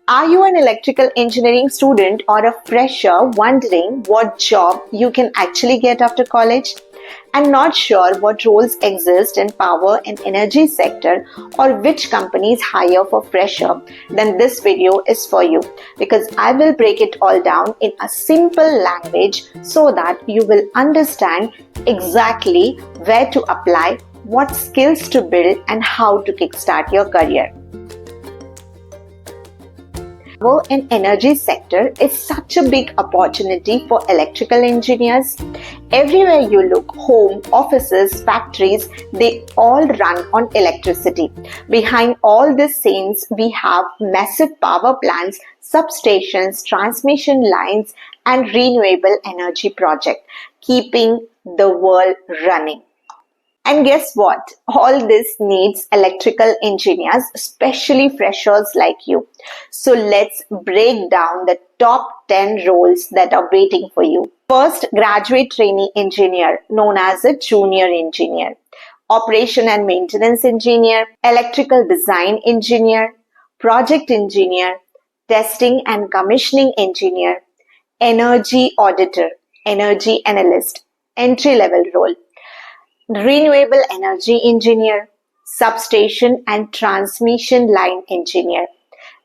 Are you an electrical engineering student or a fresher wondering what job you can actually get after college? And not sure what roles exist in power and energy sector or which companies hire for fresher? Then this video is for you, because I will break it all down in a simple language so that you will understand exactly where to apply, what skills to build, and how to kickstart your career. Power and energy sector is such a big opportunity for electrical engineers. Everywhere you look, home, offices, factories, they all run on electricity. Behind all these scenes, we have massive power plants, substations, transmission lines, and renewable energy projects, keeping the world running. And guess what? All this needs electrical engineers, especially freshers like you. So let's break down the top 10 roles that are waiting for you. First, graduate trainee engineer, known as a junior engineer. Operation and maintenance engineer, electrical design engineer, project engineer, testing and commissioning engineer, energy auditor, energy analyst, entry-level role. Renewable energy engineer, substation and transmission line engineer,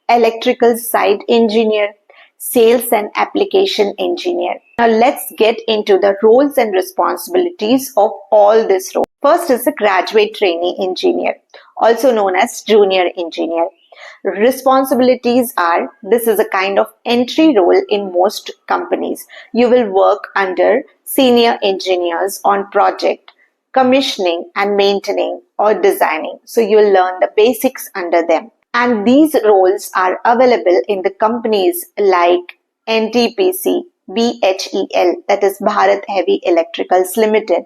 electrical site engineer, sales and application engineer. Now let's get into the roles and responsibilities of all these roles. First is the graduate trainee engineer, also known as junior engineer. Responsibilities are, this is a kind of entry role in most companies. You will work under senior engineers on project, commissioning and maintaining or designing. So you will learn the basics under them. And these roles are available in the companies like NTPC, BHEL, that is Bharat Heavy Electricals Limited,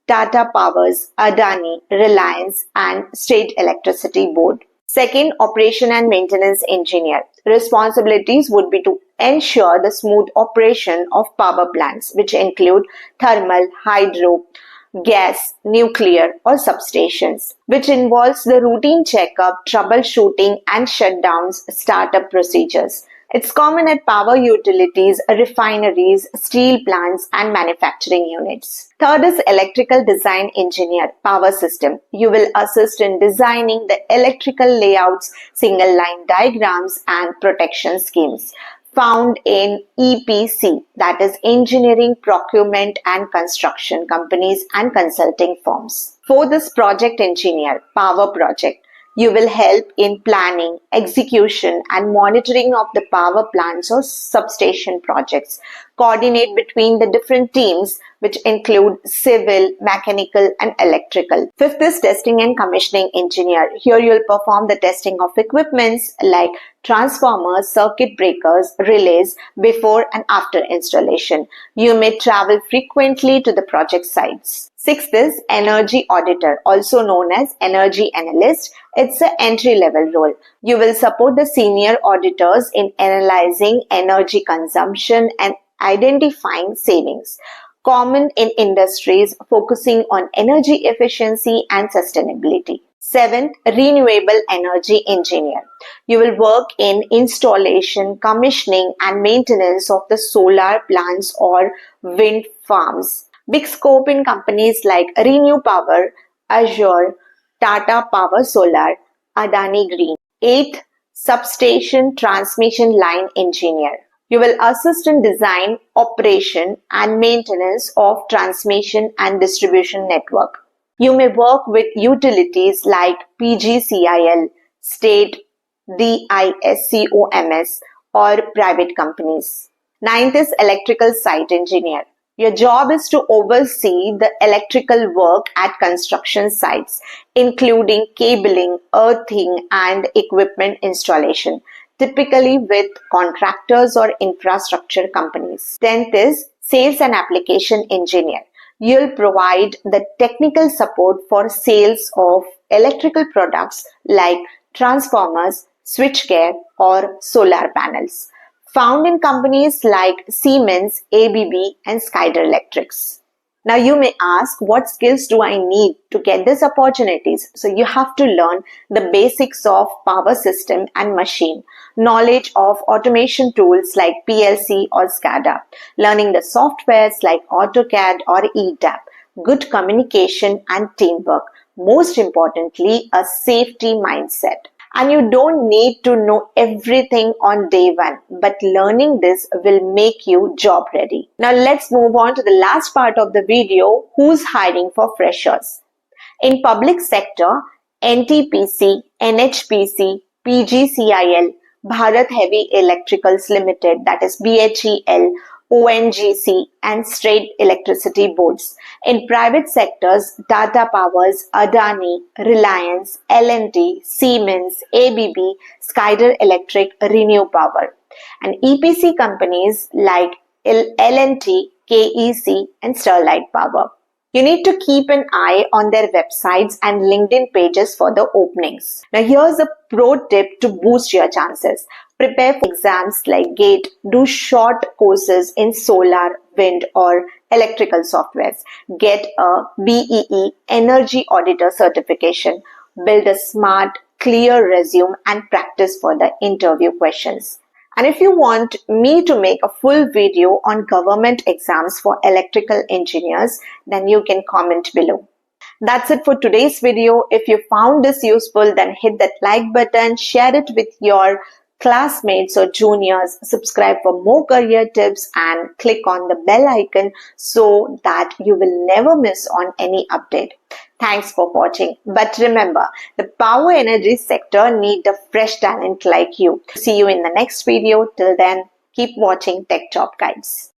Tata Powers, Adani, Reliance, and State Electricity Board. Second, operation and maintenance engineer. Responsibilities would be to ensure the smooth operation of power plants, which include thermal, hydro, gas, nuclear, or substations, which involves the routine checkup, troubleshooting, and shutdowns startup procedures. It's common at power utilities, refineries, steel plants, and manufacturing units. Third is electrical design engineer, power system. You will assist in designing the electrical layouts, single line diagrams, and protection schemes. Found in EPC, that is engineering, procurement and construction companies and consulting firms. Fourth is project engineer, power project. You will help in planning, execution and monitoring of the power plants or substation projects. Coordinate between the different teams, which include civil, mechanical and electrical. Fifth is testing and commissioning engineer. Here you will perform the testing of equipments like transformers, circuit breakers, relays before and after installation. You may travel frequently to the project sites. Sixth is energy auditor, also known as energy analyst. It's an entry-level role. You will support the senior auditors in analyzing energy consumption and identifying savings. Common in industries focusing on energy efficiency and sustainability. Seventh, renewable energy engineer. You will work in installation, commissioning and maintenance of the solar plants or wind farms. Big scope in companies like Renew Power, Azure, Tata Power Solar, Adani Green. Eighth, substation transmission line engineer. You will assist in design, operation and maintenance of transmission and distribution network. You may work with utilities like PGCIL, state, DISCOMS or private companies. Ninth is electrical site engineer. Your job is to oversee the electrical work at construction sites, including cabling, earthing, and equipment installation, typically with contractors or infrastructure companies. 10th is sales and application engineer. You'll provide the technical support for sales of electrical products like transformers, switchgear, or solar panels. Found in companies like Siemens, ABB, and SCADA Electrics. Now you may ask, what skills do I need to get these opportunities? So you have to learn the basics of power system and machine. knowledge of automation tools like PLC or SCADA, learning the softwares like AutoCAD or EDAP, good communication and teamwork. Most importantly, a safety mindset. And you don't need to know everything on day one, but learning this will make you job ready. Now let's move on to the last part of the video, who's hiring for freshers. In public sector, NTPC, NHPC, PGCIL, Bharat Heavy Electricals Limited, that is BHEL, ONGC and state electricity boards. In private sectors, Tata Powers, Adani, Reliance, L&T, Siemens, ABB, SCADA Electric, Renewable. And EPC companies like L&T, KEC and Sterlite Power. You need to keep an eye on their websites and LinkedIn pages for the openings. Now here's a pro tip to boost your chances. Prepare for exams like GATE. Do short courses in solar, wind or electrical softwares. Get a BEE Energy Auditor certification. Build a smart, clear resume and practice for the interview questions. And if you want me to make a full video on government exams for electrical engineers, then you can comment below. That's it for today's video. If you found this useful, then hit that like button, share it with your classmates or juniors, subscribe for more career tips and click on the bell icon so that you will never miss on any update. Thanks for watching. But remember, the power energy sector needs a fresh talent like you. See you in the next video. Till then, keep watching Tech Job Guides.